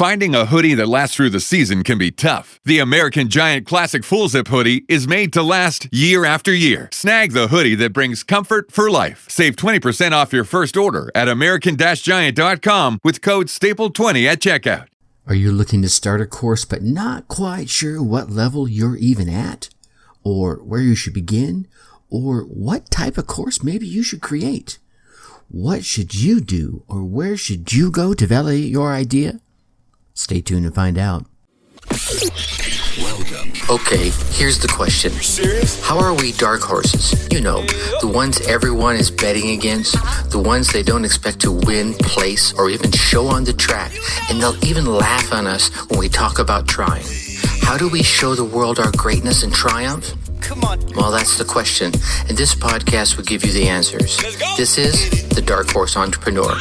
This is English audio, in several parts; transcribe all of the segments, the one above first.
Finding a hoodie that lasts through the season can be tough. The American Giant Classic Full Zip Hoodie is made to last year after year. Snag the hoodie that brings comfort for life. Save 20% off your first order at american-giant.com with code STAPLE20 at checkout. Are you looking to start a course but not quite sure what level you're even at? Or where you should begin? Or what type of course maybe you should create? What should you do or where should you go to validate your idea? Stay tuned and find out. Welcome. Okay, here's the question. You serious? How are we dark horses? You know, the ones everyone is betting against, the ones they don't expect to win, place, or even show on the track, and they'll even laugh on us when we talk about trying. How do we show the world our greatness and triumph? Come on. Well, that's the question, and this podcast will give you the answers. Let's go. This is The Dark Horse Entrepreneur.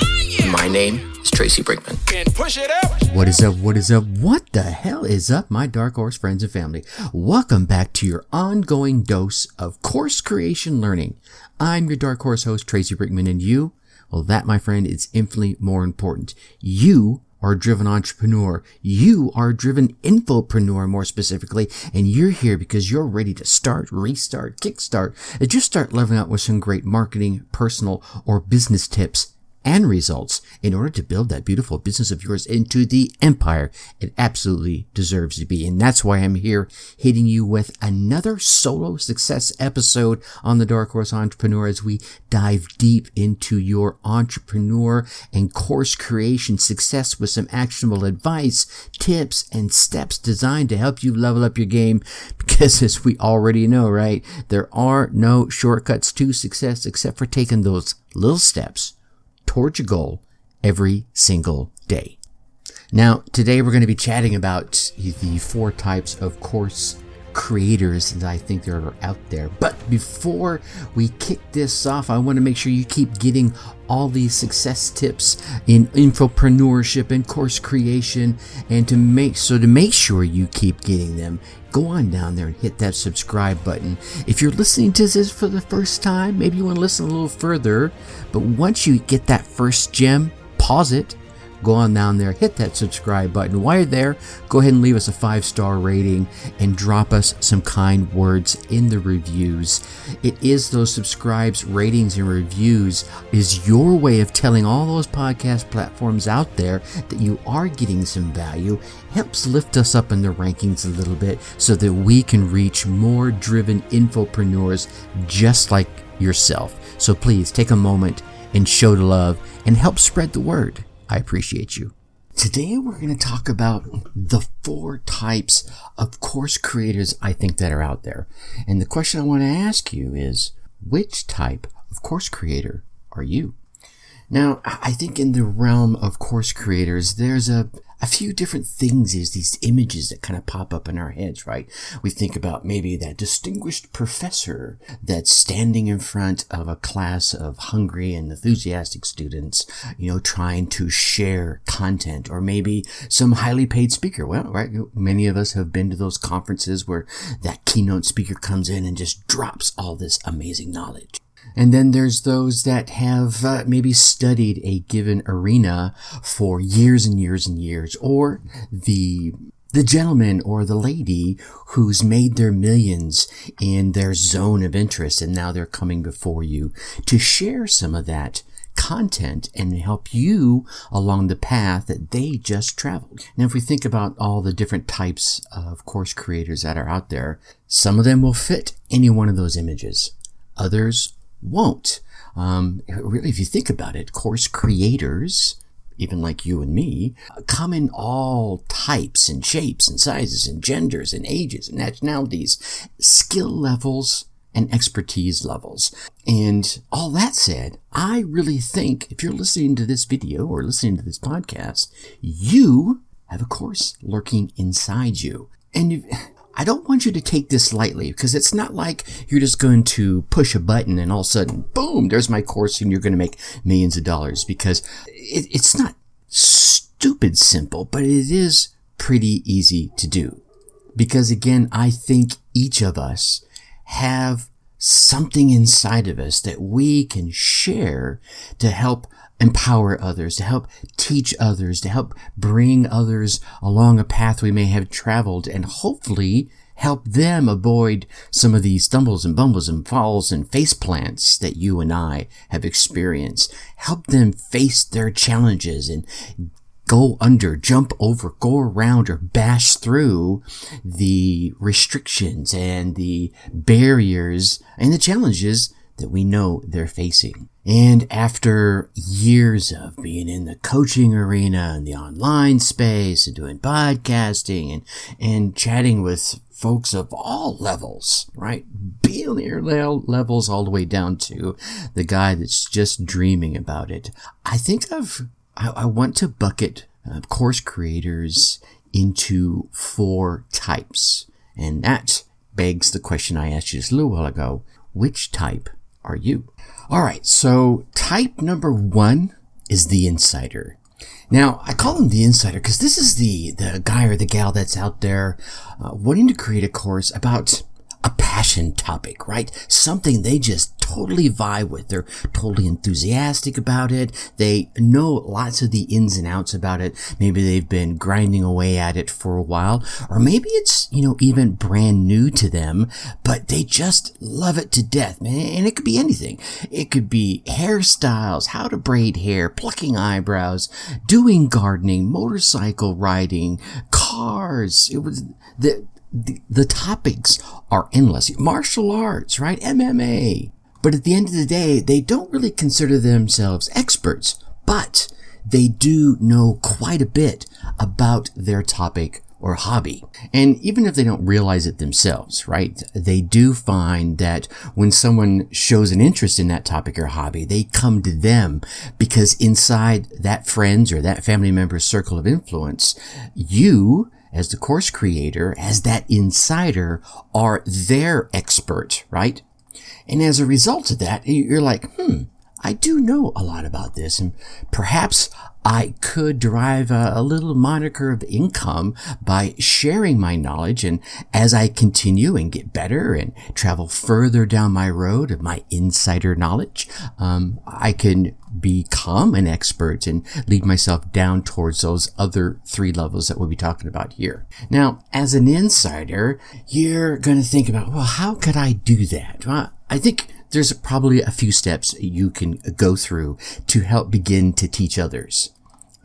My name is Tracy Brinkman. And push it out. What is up? What is up? What the hell is up, my Dark Horse friends and family? Welcome back to your ongoing dose of course creation learning. I'm your Dark Horse host, Tracy Brinkman, and you, well, that, my friend, is infinitely more important. You are a driven entrepreneur. You are a driven infopreneur, more specifically, and you're here because you're ready to start, restart, kickstart, and just start leveling out with some great marketing, personal, or business tips and results in order to build that beautiful business of yours into the empire it absolutely deserves to be. And that's why I'm here hitting you with another solo success episode on the Dark Horse Entrepreneur as we dive deep into your entrepreneur and course creation success with some actionable advice, tips, and steps designed to help you level up your game. Because as we already know, right, there are no shortcuts to success except for taking those little steps towards your goal every single day. Now, today we're going to be chatting about the 4 types of course creators that I think there are out there. But before we kick this off, I want to make sure you keep getting all these success tips in infopreneurship and course creation, and to make sure you keep getting them, go on down there and hit that subscribe button. If you're listening to this for the first time, maybe you want to listen a little further, but once you get that first gem, pause it, go on down there, hit that subscribe button. While you're there, go ahead and leave us a 5-star rating and drop us some kind words in the reviews. It is those subscribes, ratings, and reviews is your way of telling all those podcast platforms out there that you are getting some value. Helps lift us up in the rankings a little bit so that we can reach more driven infopreneurs just like yourself. So please take a moment and show the love and help spread the word. I appreciate you. Today we're going to talk about the 4 types of course creators I think that are out there. And the question I want to ask you is, which type of course creator are you? Now, I think in the realm of course creators, there's a few different things, is these images that kind of pop up in our heads, right? We think about maybe that distinguished professor that's standing in front of a class of hungry and enthusiastic students, trying to share content, or maybe some highly paid speaker. Well, right, many of us have been to those conferences where that keynote speaker comes in and just drops all this amazing knowledge. And then there's those that have maybe studied a given arena for years and years and years, or the gentleman or the lady who's made their millions in their zone of interest, and now they're coming before you to share some of that content and help you along the path that they just traveled. Now, if we think about all the different types of course creators that are out there, some of them will fit any one of those images. Others won't. Really, if you think about it, course creators, even like you and me, come in all types and shapes and sizes and genders and ages and nationalities, skill levels and expertise levels. And all that said, I really think if you're listening to this video or listening to this podcast, you have a course lurking inside you. And I don't want you to take this lightly, because it's not like you're just going to push a button and all of a sudden, boom, there's my course and you're going to make millions of dollars, because it's not stupid simple, but it is pretty easy to do. Because again, I think each of us have something inside of us that we can share to help empower others, to help teach others, to help bring others along a path we may have traveled, and hopefully help them avoid some of the stumbles and bumbles and falls and face plants that you and I have experienced. Help them face their challenges and go under, jump over, go around, or bash through the restrictions and the barriers and the challenges that we know they're facing. And after years of being in the coaching arena and the online space and doing podcasting and chatting with folks of all levels, right? Billionaire levels all the way down to the guy that's just dreaming about it. I think I want to bucket course creators into 4 types. And that begs the question I asked you just a little while ago. Which type are you? All right, so type number 1 is the insider. Now, I call him the insider because this is the guy or the gal that's out there wanting to create a course about a passion topic, right? Something they just totally vibe with. They're totally enthusiastic about it. They know lots of the ins and outs about it. Maybe they've been grinding away at it for a while, or maybe it's, even brand new to them, but they just love it to death, man. And it could be anything. It could be hairstyles, how to braid hair, plucking eyebrows, doing gardening, motorcycle riding, cars. The topics are endless. Martial arts, right? MMA. But at the end of the day, they don't really consider themselves experts, but they do know quite a bit about their topic or hobby. And even if they don't realize it themselves, right? They do find that when someone shows an interest in that topic or hobby, they come to them because inside that friend's or that family member's circle of influence, you, as the course creator, as that insider, are their expert, right? And as a result of that, you're like, I do know a lot about this, and perhaps I could derive a little moniker of income by sharing my knowledge. And as I continue and get better and travel further down my road of my insider knowledge, I can become an expert and lead myself down towards those other 3 levels that we'll be talking about here. Now, as an insider, you're going to think about, well, how could I do that? Well, I think there's probably a few steps you can go through to help begin to teach others.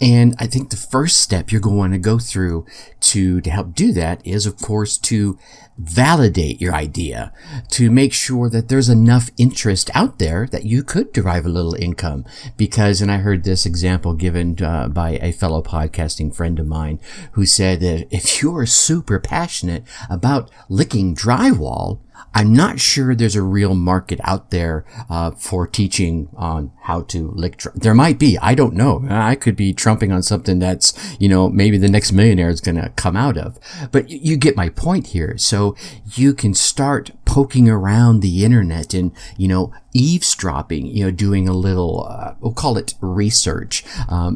And I think the first step you're going to go through to help do that is, of course, to validate your idea, to make sure that there's enough interest out there that you could derive a little income. Because, and I heard this example given by a fellow podcasting friend of mine who said that if you're super passionate about licking drywall, I'm not sure there's a real market out there for teaching on how to lick. There might be. I don't know. I could be trumping on something that's, maybe the next millionaire is going to come out of. But you get my point here. So you can start poking around the internet and, eavesdropping, doing a little, we'll call it research,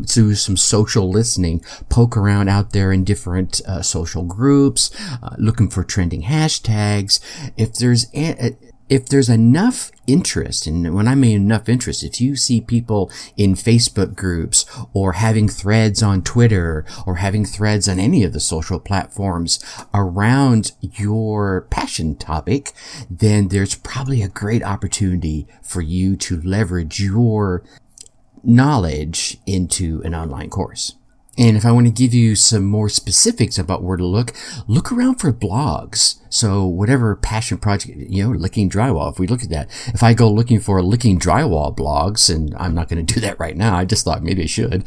do some social listening, poke around out there in different social groups, looking for trending hashtags. If there's enough interest, and when I mean enough interest, if you see people in Facebook groups or having threads on Twitter or having threads on any of the social platforms around your passion topic, then there's probably a great opportunity for you to leverage your knowledge into an online course. And if I want to give you some more specifics about where to look around for blogs. So whatever passion project, licking drywall, if we look at that, if I go looking for licking drywall blogs, and I'm not going to do that right now, I just thought maybe I should,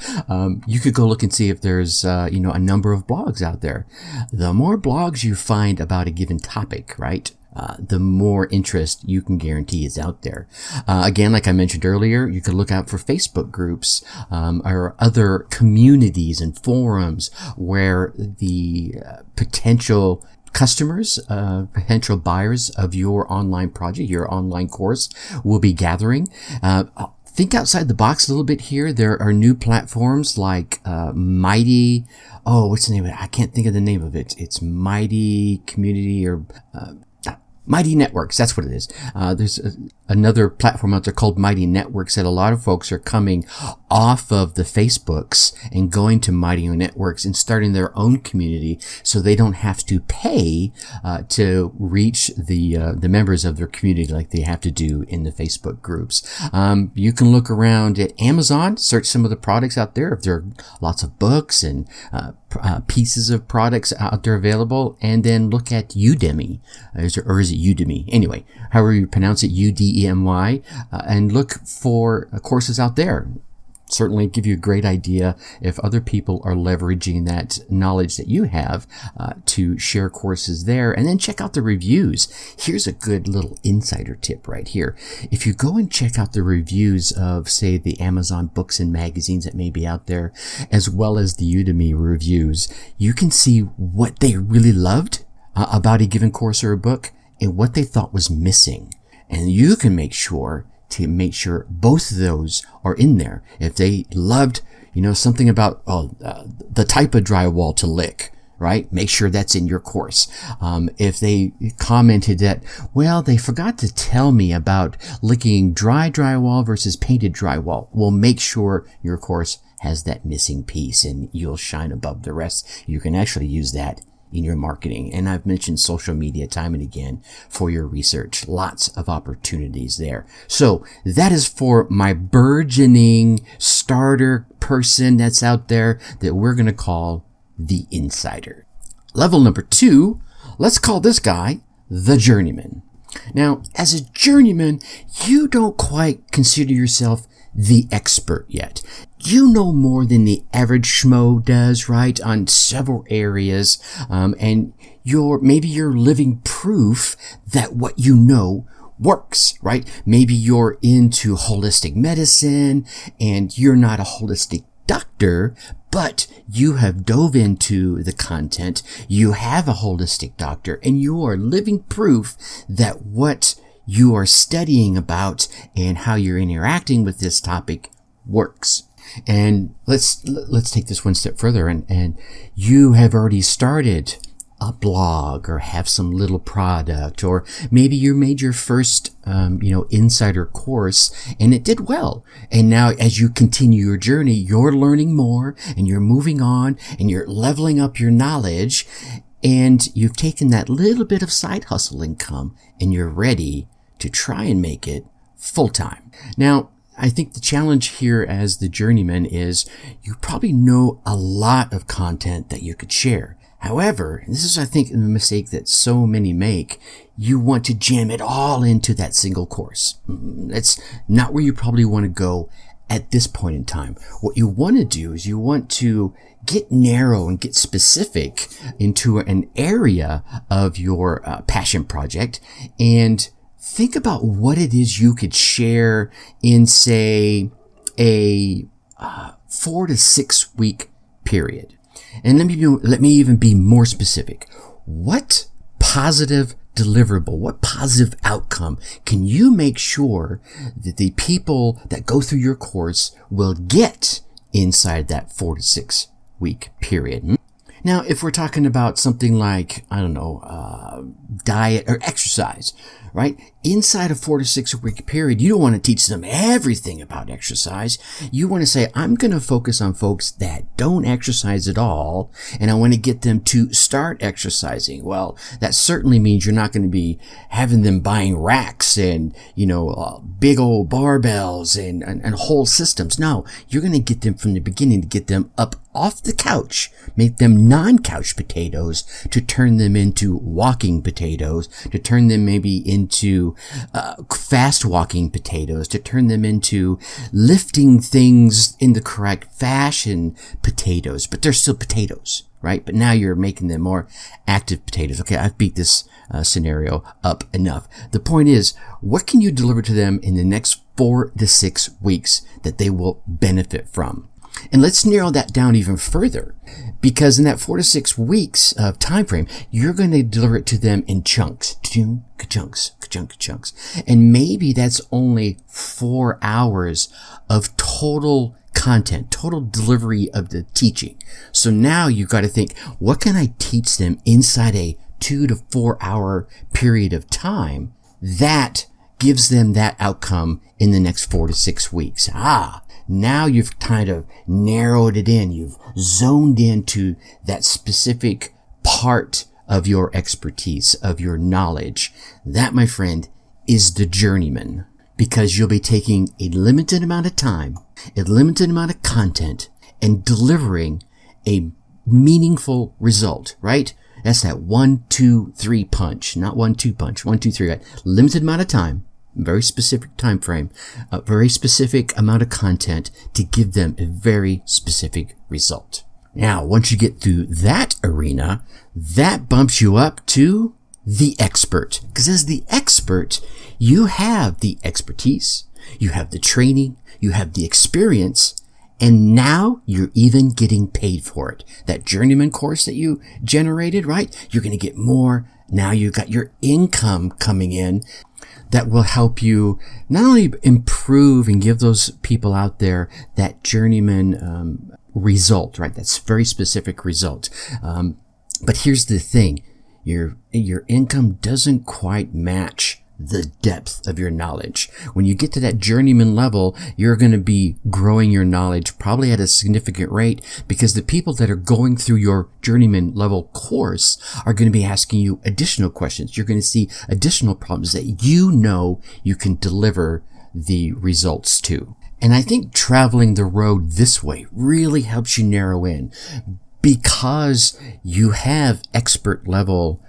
you could go look and see if there's, a number of blogs out there. The more blogs you find about a given topic, right? The more interest you can guarantee is out there. Again, like I mentioned earlier, you can look out for Facebook groups or other communities and forums where the potential customers, potential buyers of your online project, your online course will be gathering. Think outside the box a little bit here. There are new platforms like Mighty. Oh, what's the name of it? I can't think of the name of it. It's Mighty Community or Mighty Networks, that's what it is. There's another platform out there called Mighty Networks that a lot of folks are coming off of the Facebooks and going to Mighty Networks and starting their own community, so they don't have to pay to reach the members of their community like they have to do in the Facebook groups. You can look around at Amazon, search some of the products out there. If there are lots of books and pieces of products out there available, and then look at Udemy, or is it Udemy? Anyway, however you pronounce it, Udemy, and look for courses out there. Certainly give you a great idea if other people are leveraging that knowledge that you have to share courses there. And then check out the reviews. Here's a good little insider tip right here. If you go and check out the reviews of, say, the Amazon books and magazines that may be out there, as well as the Udemy reviews, you can see what they really loved about a given course or a book and what they thought was missing. And you can make sure both of those are in there. If they loved, something about the type of drywall to lick, right? Make sure that's in your course. If they commented that, well, they forgot to tell me about licking dry drywall versus painted drywall, well, make sure your course has that missing piece and you'll shine above the rest. You can actually use that in your marketing. And I've mentioned social media time and again for your research. Lots of opportunities there. So that is for my burgeoning starter person that's out there that we're going to call the insider. Level number 2, let's call this guy the journeyman. Now, as a journeyman, you don't quite consider yourself the expert yet. You know more than the average schmo does, right, on several areas, and maybe you're living proof that what you know works, right? Maybe you're into holistic medicine and you're not a holistic doctor, but you have dove into the content, you have a holistic doctor, and you are living proof that what you are studying about and how you're interacting with this topic works. And let's take this one step further, and you have already started a blog or have some little product, or maybe you made your first insider course and it did well, and now as you continue your journey, you're learning more and you're moving on and you're leveling up your knowledge, and you've taken that little bit of side hustle income and you're ready to try and make it full time. Now, I think the challenge here as the journeyman is you probably know a lot of content that you could share. However, and this is, I think, a mistake that so many make, you want to jam it all into that single course. That's not where you probably want to go at this point in time. What you want to do is you want to get narrow and get specific into an area of your passion project, and think about what it is you could share in, say, a 4 to 6 week period. And let me even be more specific. What positive deliverable, what positive outcome can you make sure that the people that go through your course will get inside that 4 to 6 week period? Now, if we're talking about something like, diet or exercise, right? Inside a 4 to 6 week period, you don't want to teach them everything about exercise. You want to say, I'm going to focus on folks that don't exercise at all, and I want to get them to start exercising. Well, that certainly means you're not going to be having them buying racks and, big old barbells and whole systems. No, you're going to get them from the beginning to get them up off the couch, make them non-couch potatoes, to turn them into walking potatoes, to turn them maybe into fast walking potatoes, to turn them into lifting things in the correct fashion potatoes, but they're still potatoes, right? But now you're making them more active potatoes. Okay, I've beat this scenario up enough. The point is, what can you deliver to them in the next 4 to 6 weeks that they will benefit from? And let's narrow that down even further, because in that 4 to 6 weeks of time frame, you're going to deliver it to them in chunks, chunks. And maybe that's only 4 hours of total content, total delivery of the teaching. So now you've got to think, what can I teach them inside a 2 to 4 hour period of time that gives them that outcome in the next 4 to 6 weeks? Now you've kind of narrowed it in. You've zoned into that specific part of your expertise, of your knowledge. That, my friend, is the journeyman, because you'll be taking a limited amount of time, a limited amount of content, and delivering a meaningful result, right? That's that 1, 2, 3 punch, not 1, 2 punch, 1, 2, 3, right? Limited amount of time, very specific time frame, a very specific amount of content to give them a very specific result. Now, once you get through that arena, that bumps you up to the expert. Because as the expert, you have the expertise, you have the training, you have the experience, and now you're even getting paid for it. That journeyman course that you generated, right? You're going to get more. Now you've got your income coming in that will help you not only improve and give those people out there that journeyman result, right? That's very specific result. But here's the thing. Your income doesn't quite match the depth of your knowledge. When you get to that journeyman level, you're going to be growing your knowledge probably at a significant rate, because the people that are going through your journeyman level course are going to be asking you additional questions. You're going to see additional problems that you know you can deliver the results to. And I think traveling the road this way really helps you narrow in, because you have expert level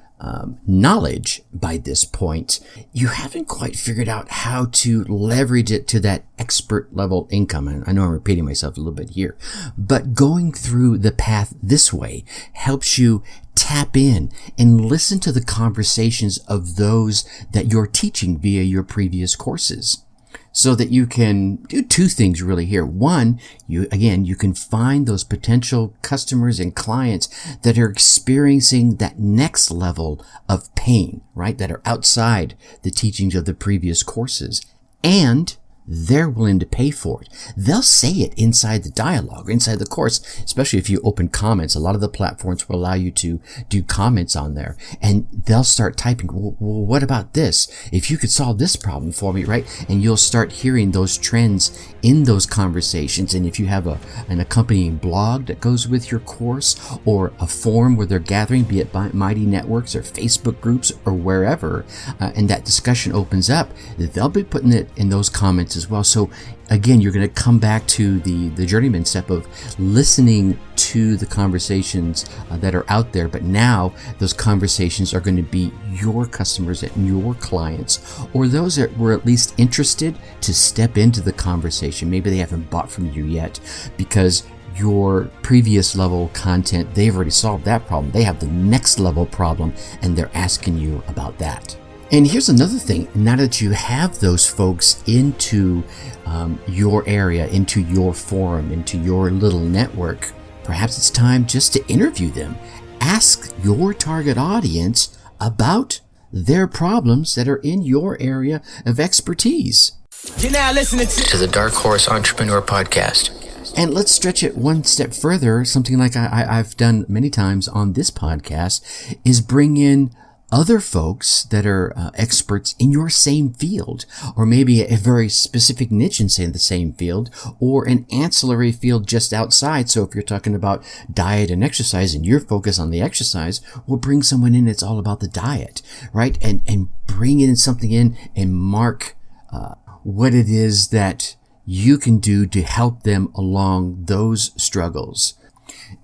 knowledge by this point. You haven't quite figured out how to leverage it to that expert level income. And I know I'm repeating myself a little bit here, but going through the path this way helps you tap in and listen to the conversations of those that you're teaching via your previous courses, so that you can do two things really here. One, you can find those potential customers and clients that are experiencing that next level of pain, right? That are outside the teachings of the previous courses, and they're willing to pay for it. They'll say it inside the dialogue, inside the course, especially if you open comments. A lot of the platforms will allow you to do comments on there, and they'll start typing, well, what about this? If you could solve this problem for me, right? And you'll start hearing those trends in those conversations. And if you have an accompanying blog that goes with your course, or a forum where they're gathering, be it by Mighty Networks or Facebook groups or wherever, and that discussion opens up, they'll be putting it in those comments as well. So again, you're going to come back to the journeyman step of listening to the conversations that are out there, but now those conversations are going to be your customers and your clients, or those that were at least interested to step into the conversation. Maybe they haven't bought from you yet because your previous level content, they've already solved that problem. They have the next level problem, and they're asking you about that. And here's another thing. Now that you have those folks into your area, into your forum, into your little network, perhaps it's time just to interview them. Ask your target audience about their problems that are in your area of expertise. You're now listening To the Dark Horse Entrepreneur Podcast. And let's stretch it one step further. Something like I've done many times on this podcast is bring in other folks that are experts in your same field, or maybe a very specific niche in, say, the same field, or an ancillary field just outside. So if you're talking about diet and exercise and you're focused on the exercise, we'll bring someone in that's all about the diet, right? And bring in something in and mark what it is that you can do to help them along those struggles.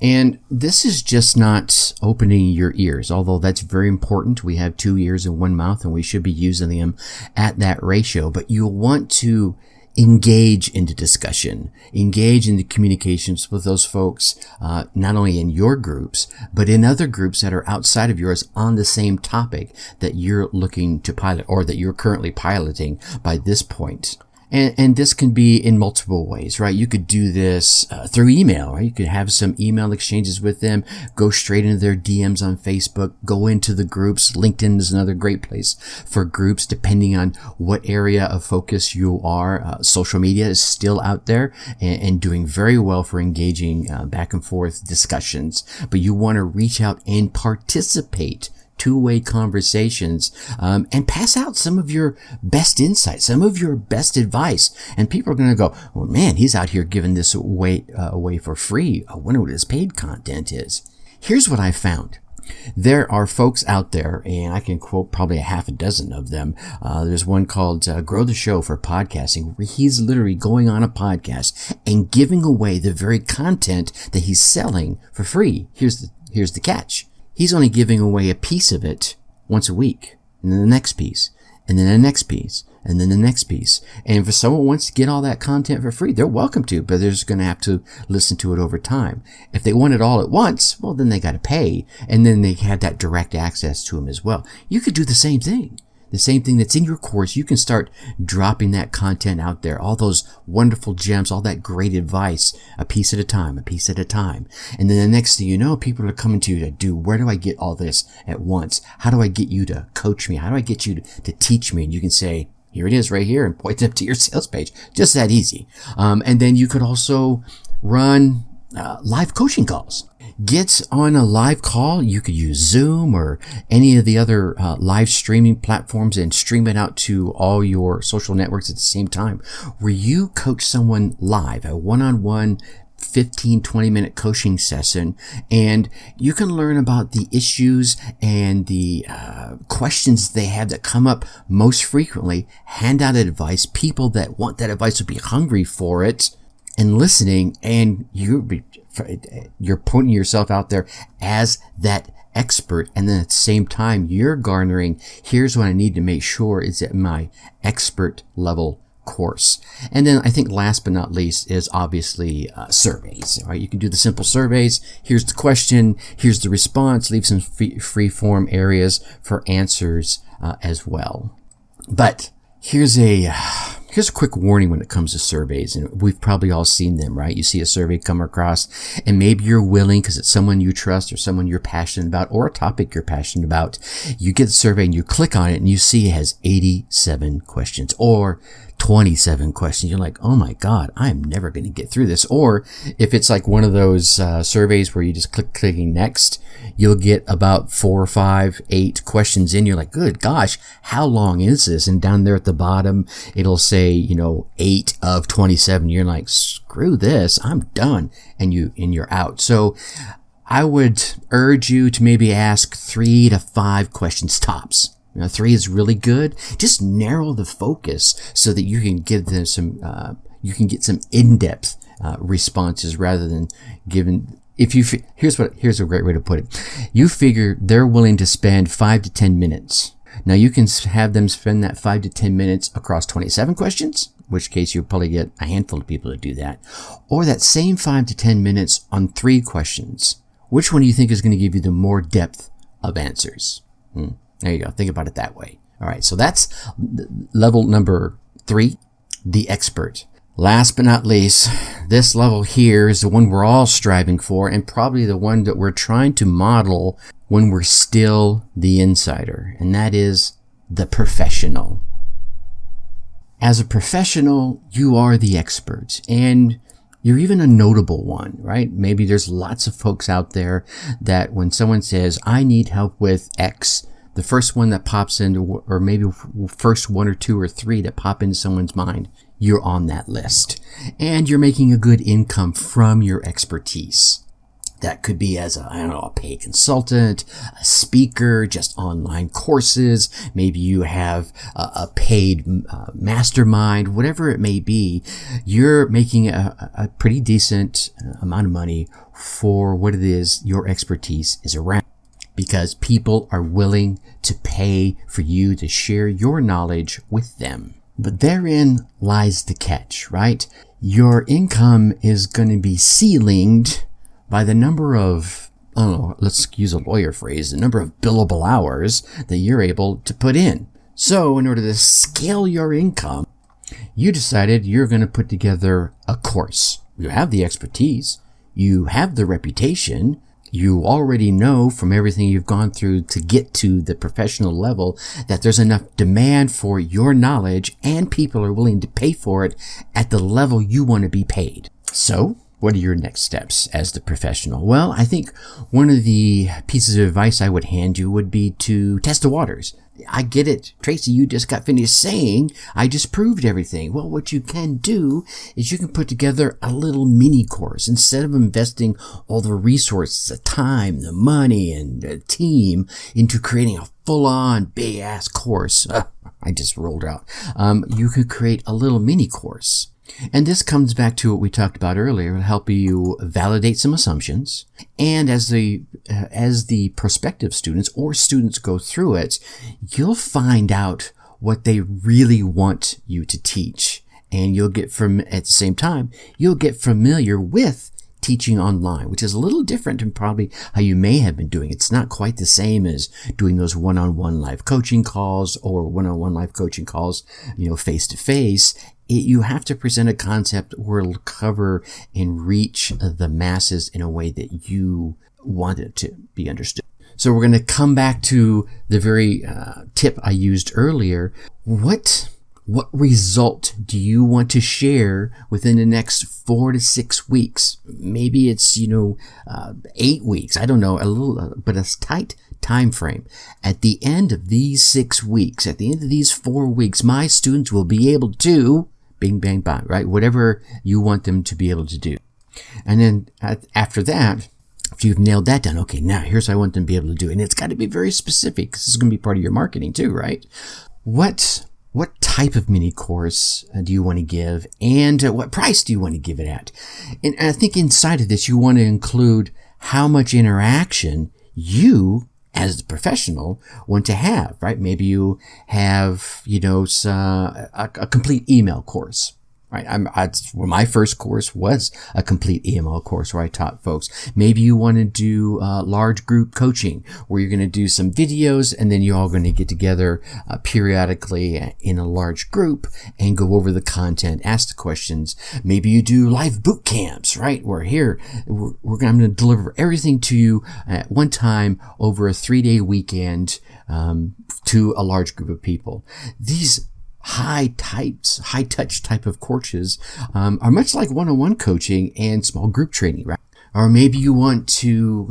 And this is just not opening your ears, although that's very important. We have 2 ears and 1 mouth, and we should be using them at that ratio. But you'll want to engage in the discussion, engage in the communications with those folks, not only in your groups, but in other groups that are outside of yours on the same topic that you're looking to pilot, or that you're currently piloting by this point. And this can be in multiple ways, right? You could do this through email, right? You could have some email exchanges with them, go straight into their DMs on Facebook, go into the groups. LinkedIn is another great place for groups, depending on what area of focus you are. Social media is still out there and doing very well for engaging back and forth discussions, but you want to reach out and participate two-way conversations, and pass out some of your best insights, some of your best advice. And people are going to go, oh man, he's out here giving this away for free. I wonder what his paid content is. Here's what I found. There are folks out there, and I can quote probably a half a dozen of them. There's one called Grow the Show for Podcasting, where he's literally going on a podcast and giving away the very content that he's selling for free. Here's the catch. He's only giving away a piece of it once a week, and then the next piece, and then the next piece, and then the next piece. And if someone wants to get all that content for free, they're welcome to, but they're just going to have to listen to it over time. If they want it all at once, well, then they got to pay, and then they have that direct access to them as well. You could do the same thing. The same thing that's in your course. You can start dropping that content out there, all those wonderful gems, all that great advice, a piece at a time, a piece at a time. And then the next thing you know, people are coming to you to where do I get all this at once? How do I get you to coach me? How do I get you to teach me? And you can say, here it is right here, and point up to your sales page. Just that easy. And then you could also run live coaching calls. Get on a live call. You could use Zoom or any of the other live streaming platforms and stream it out to all your social networks at the same time, where you coach someone live, a one-on-one 15-20 minute coaching session, and you can learn about the issues and the questions they have that come up most frequently, hand out advice. People that want that advice will be hungry for it and listening, and you're putting yourself out there as that expert, and then at the same time you're garnering, here's what I need to make sure is at my expert level course. And then I think last but not least is obviously surveys. Right? You can do the simple surveys. Here's the question, here's the response, leave some free form areas for answers as well. But here's a quick warning when it comes to surveys, and we've probably all seen them, right? You see a survey come across, and maybe you're willing, because it's someone you trust or someone you're passionate about or a topic you're passionate about. You get the survey and you click on it and you see it has 87 questions or 27 questions. You're like, oh my God, I'm never going to get through this. Or if it's like one of those surveys where you just clicking next, you'll get about 4 or 5, 8 questions in. You're like, good gosh, how long is this? And down there at the bottom, it'll say, 8 of 27. You're like, screw this, I'm done. And you're out. So I would urge you to maybe ask 3 to 5 questions tops. 3 is really good. Just narrow the focus so that you can give them you can get some in-depth responses rather than giving. Here's a great way to put it. You figure they're willing to spend 5 to 10 minutes. Now you can have them spend that 5 to 10 minutes across 27 questions, in which case you'll probably get a handful of people to do that, or that same 5 to 10 minutes on 3 questions. Which one do you think is going to give you the more depth of answers? There you go. Think about it that way. All right. So that's level number 3, the expert. Last but not least, this level here is the one we're all striving for, and probably the one that we're trying to model when we're still the insider, and that is the professional. As a professional, you are the expert, and you're even a notable one, right? Maybe there's lots of folks out there that when someone says, I need help with X, the first one that pops into, or maybe first 1 or 2 or 3 that pop into someone's mind, you're on that list. And you're making a good income from your expertise. That could be as a paid consultant, a speaker, just online courses. Maybe you have a paid mastermind, whatever it may be. You're making a pretty decent amount of money for what it is your expertise is around, because people are willing to pay for you to share your knowledge with them. But therein lies the catch, right? Your income is going to be ceilinged by the number of, let's use a lawyer phrase, the number of billable hours that you're able to put in. So in order to scale your income, you decided you're going to put together a course. You have the expertise, you have the reputation, you already know from everything you've gone through to get to the professional level that there's enough demand for your knowledge and people are willing to pay for it at the level you want to be paid. So What are your next steps as the professional? Well, I think one of the pieces of advice I would hand you would be to test the waters. I get it. Tracy, you just got finished saying I just proved everything. Well, what you can do is you can put together a little mini course. Instead of investing all the resources, the time, the money, and the team into creating a full-on big-ass course, I just rolled out. You could create a little mini course. And this comes back to what we talked about earlier, help you validate some assumptions. And as the prospective students or students go through it, you'll find out what they really want you to teach. And you'll get at the same time, you'll get familiar with teaching online, which is a little different than probably how you may have been doing. It's not quite the same as doing those one-on-one live coaching calls or one-on-one live coaching calls, face to face. You have to present a concept where it'll cover and reach the masses in a way that you want it to be understood. So we're going to come back to the very tip I used earlier. What result do you want to share within the next 4 to 6 weeks? Maybe it's 8 weeks. I don't know, but a tight time frame. At the end of these 6 weeks, at the end of these 4 weeks, my students will be able to bing, bang, bang, right? Whatever you want them to be able to do. And then after that, if you've nailed that down, okay, now here's what I want them to be able to do. And it's got to be very specific because this is going to be part of your marketing too, right? What type of mini course do you want to give, and what price do you want to give it at? And I think inside of this, you want to include how much interaction you as the professional want to have, right? Maybe you have, a complete email course, right? My first course was a complete email course where I taught folks. Maybe you want to do large group coaching where you're going to do some videos and then you're all going to get together periodically in a large group and go over the content, ask the questions. Maybe you do live boot camps, right? Where I'm going to deliver everything to you at one time over a 3-day weekend to a large group of people. These high touch type of courses are much like one-on-one coaching and small group training, right? Or maybe you want to,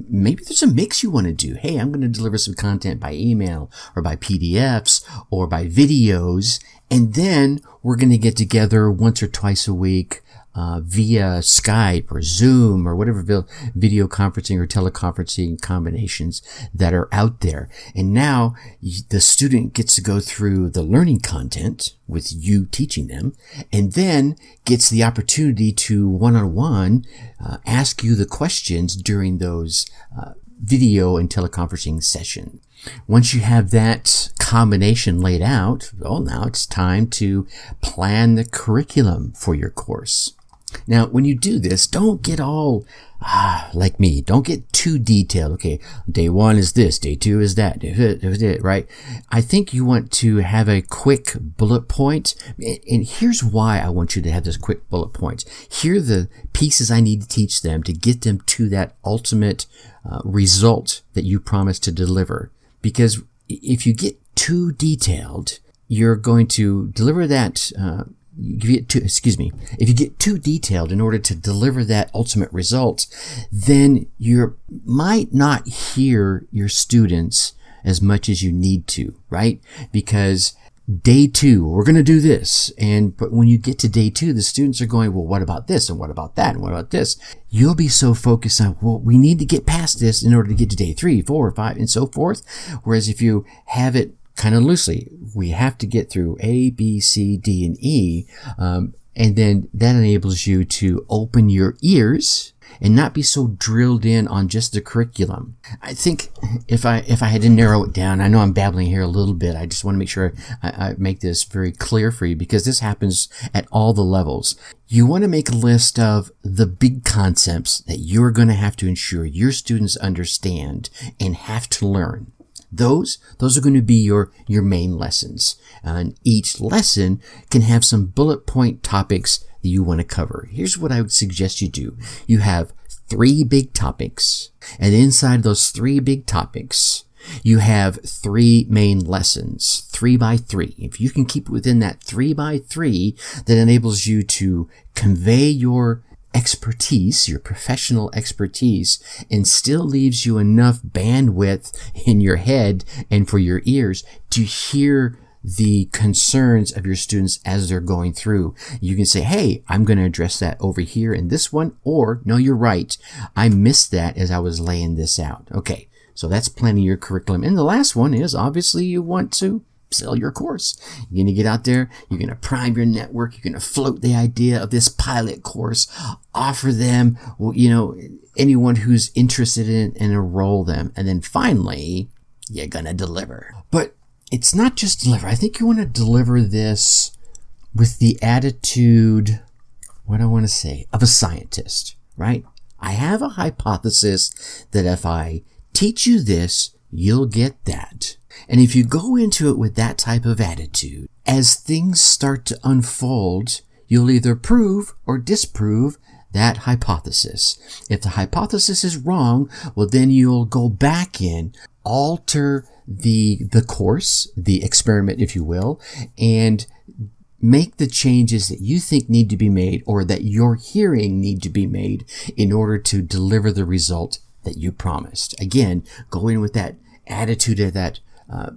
maybe there's a mix you want to do. Hey, I'm going to deliver some content by email or by PDFs or by videos. And then we're going to get together once or twice a week via Skype or Zoom or whatever video conferencing or teleconferencing combinations that are out there. And now the student gets to go through the learning content with you teaching them, and then gets the opportunity to one-on-one ask you the questions during those video and teleconferencing sessions. Once you have that combination laid out, now it's time to plan the curriculum for your course. Now, when you do this, don't get all like me. Don't get too detailed. Okay, day 1 is this, day 2 is that, right? I think you want to have a quick bullet point. And here's why I want you to have this quick bullet point. Here are the pieces I need to teach them to get them to that ultimate result that you promised to deliver. Because if you get too detailed, you're going to deliver that if you get too detailed in order to deliver that ultimate result, then you might not hear your students as much as you need to, right? Because day 2, we're going to do this. But when you get to day 2, the students are going, well, what about this? And what about that? And what about this? You'll be so focused on, well, we need to get past this in order to get to day 3, 4, 5, and so forth. Whereas if you have it kind of loosely, we have to get through A, B, C, D, and E. And then that enables you to open your ears and not be so drilled in on just the curriculum. I think if I had to narrow it down, I know I'm babbling here a little bit. I just want to make sure I make this very clear for you, because this happens at all the levels. You want to make a list of the big concepts that you're going to have to ensure your students understand and have to learn. Those are going to be your main lessons. And each lesson can have some bullet point topics that you want to cover. Here's what I would suggest you do. You have 3 big topics, and inside those 3 big topics, you have 3 main lessons, 3 by 3. If you can keep it within that 3 by 3, that enables you to convey your expertise, your professional expertise, and still leaves you enough bandwidth in your head and for your ears to hear the concerns of your students as they're going through. You can say, hey, I'm going to address that over here in this one, or no, you're right. I missed that as I was laying this out. Okay, so that's planning your curriculum. And the last one is obviously you want to sell your course. You're going to get out there, you're going to prime your network, you're going to float the idea of this pilot course, offer them, anyone who's interested in it, and enroll them. And then finally, you're going to deliver. But it's not just deliver. I think you want to deliver this with the attitude, of a scientist, right? I have a hypothesis that if I teach you this, you'll get that. And if you go into it with that type of attitude, as things start to unfold, you'll either prove or disprove that hypothesis. If the hypothesis is wrong, well, then you'll go back in, alter the course, the experiment, if you will, and make the changes that you think need to be made or that you're hearing need to be made in order to deliver the result that you promised. Again, go in with that attitude of that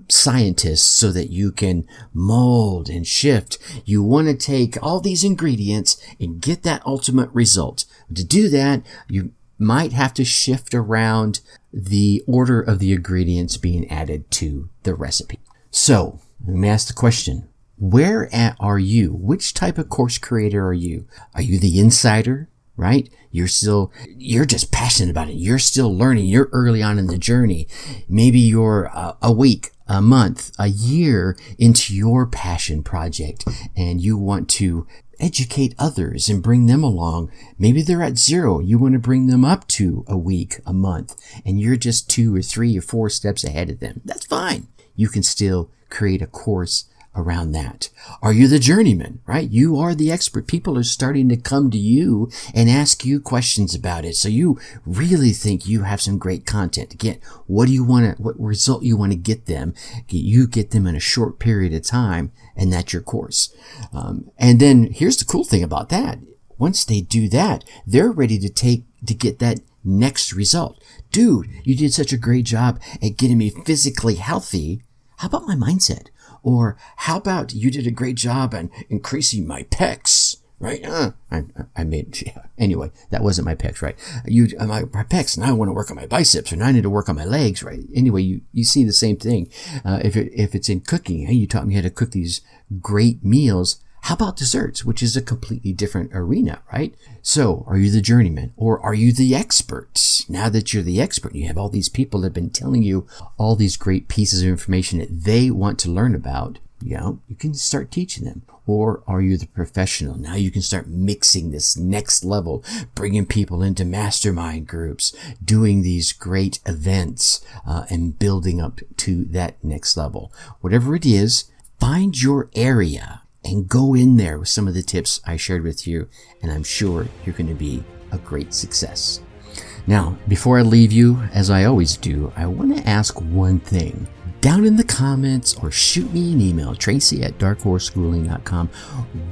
scientist so that you can mold and shift. You want to take all these ingredients and get that ultimate result. To do that, you might have to shift around the order of the ingredients being added to the recipe. So, let me ask the question. Where are you? Which type of course creator are you? Are you the insider, right? You're just passionate about it. You're still learning. You're early on in the journey. Maybe you're a week, a month, a year into your passion project, and you want to educate others and bring them along. Maybe they're at 0. You want to bring them up to a week, a month, and you're just 2 or 3 or 4 steps ahead of them. That's fine. You can still create a course around that. Are you the journeyman, right? You are the expert. People are starting to come to you and ask you questions about it. So you really think you have some great content. Again, what result you want to get them? You get them in a short period of time, and that's your course. And then here's the cool thing about that. Once they do that, they're ready to get that next result. Dude, you did such a great job at getting me physically healthy. How about my mindset? Or how about you did a great job on increasing my pecs, right? Anyway, that wasn't my pecs, right? My pecs, now I want to work on my biceps, or now I need to work on my legs, right? Anyway, you see the same thing. If it's in cooking, hey, you taught me how to cook these great meals. How about desserts, which is a completely different arena, right? So, are you the journeyman, or are you the expert? Now that you're the expert, you have all these people that have been telling you all these great pieces of information that they want to learn about. You can start teaching them. Or are you the professional? Now you can start mixing this next level, bringing people into mastermind groups, doing these great events, and building up to that next level. Whatever it is, find your area and go in there with some of the tips I shared with you, and I'm sure you're going to be a great success. Now, before I leave you, as I always do, I want to ask one thing. Down in the comments, or shoot me an email, tracy@darkhorseschooling.com.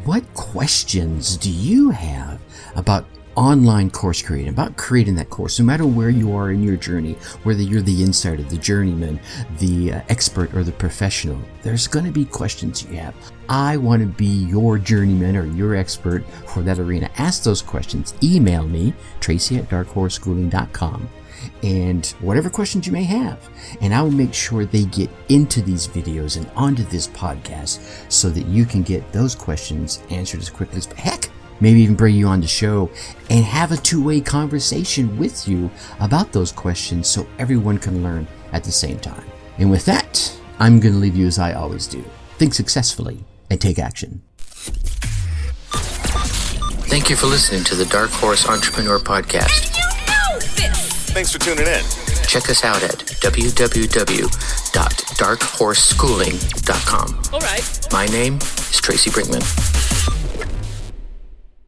What questions do you have about online course creating, about creating that course, no matter where you are in your journey, whether you're the insider, the journeyman, the expert, or the professional? There's going to be questions you have. I want to be your journeyman or your expert for that arena. Ask those questions. Email me, tracy@darkhorseschooling.com, and whatever questions you may have. And I will make sure they get into these videos and onto this podcast so that you can get those questions answered as quickly as heck. Maybe even bring you on the show and have a two-way conversation with you about those questions so everyone can learn at the same time. And with that, I'm going to leave you as I always do. Think successfully and take action. Thank you for listening to the Dark Horse Entrepreneur Podcast. You know this! Thanks for tuning in. Check us out at www.darkhorseschooling.com. All right. My name is Tracy Brinkman.